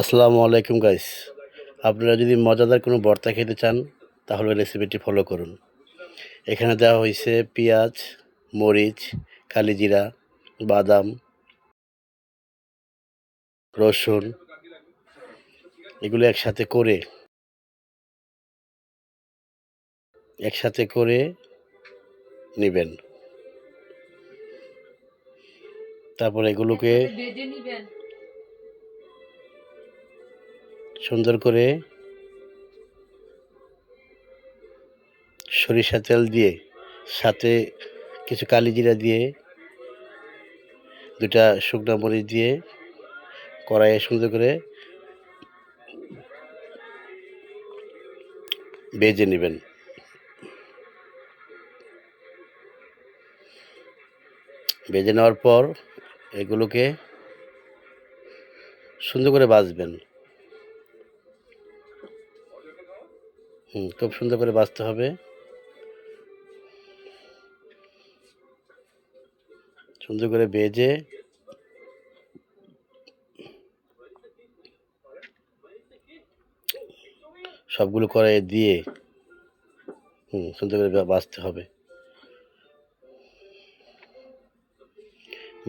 আসসালামু আলাইকুম গাইস। আপনারা যদি মজাদার কোনো ভর্তা খেতে চান তাহলে রেসিপিটি ফলো করুন। এখানে দেওয়া হয়েছে পেঁয়াজ, মরিচ, কালিজিরা, বাদাম, রসুন এগুলো একসাথে করে নেবেন। তারপর এগুলোকে সুন্দর করে সরিষা তেল দিয়ে সাথে কিছু কালিজিরা দিয়ে 2টা শুকনা মরিচ দিয়ে কড়াইয়ে সুন্দর করে ভেজে নেবেন। ভেজে নেওয়ার পর এগুলোকে সুন্দর করে ভাজবেন। খুব সুন্দর করে ভাজতে হবে। সুন্দর করে ভেজে সবগুলো কড়াইয়ে দিয়ে সুন্দর করে ভাজতে হবে।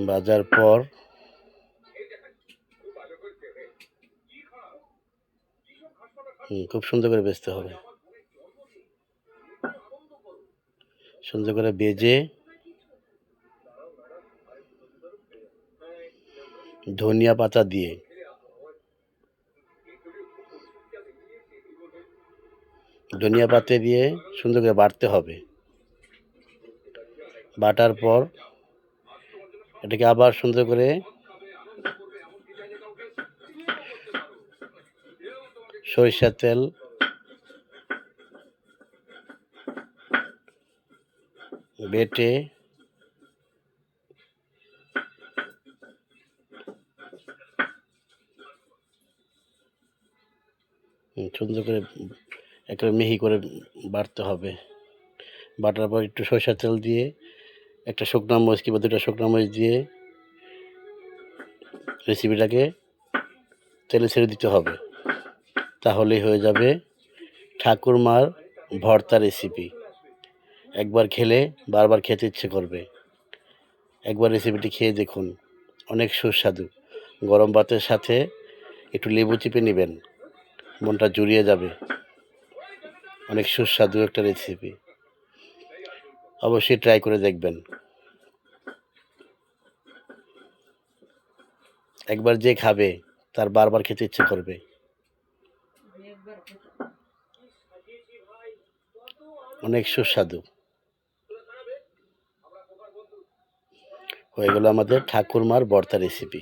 ভাজার পর খুব সুন্দর করে ভেজতে হবে। সুন্দর করে ভেজে ধনিয়া পাতা দিয়ে সুন্দর করে বাটতে হবে। বাটার পর এটাকে আবার সুন্দর করে সরিষার তেল বেটে সুন্দর করে একেবারে মিহি করে বাটতে হবে। বাটার পর একটু সরিষার তেল দিয়ে একটা শুকনা মরিচ কিংবা 2টা শুকনা মরিচ দিয়ে রেসিপিটাকে তেলে ছেড়ে দিতে হবে। তাহলেই হয়ে যাবে ঠাকুরমার ভর্তা রেসিপি। একবার খেলে বারবার খেতে ইচ্ছে করবে। একবার রেসিপিটি খেয়ে দেখুন, অনেক সুস্বাদু। গরম ভাতের সাথে একটু লেবু চিপে নেবেন, মনটা জুড়িয়ে যাবে। অনেক সুস্বাদু একটা রেসিপি, অবশ্যই ট্রাই করে দেখবেন। একবার যে খাবে তার বারবার খেতে ইচ্ছে করবে। অনেক সুস্বাদু। হয়ে গেল আমাদের ঠাকুরমার ভর্তা রেসিপি।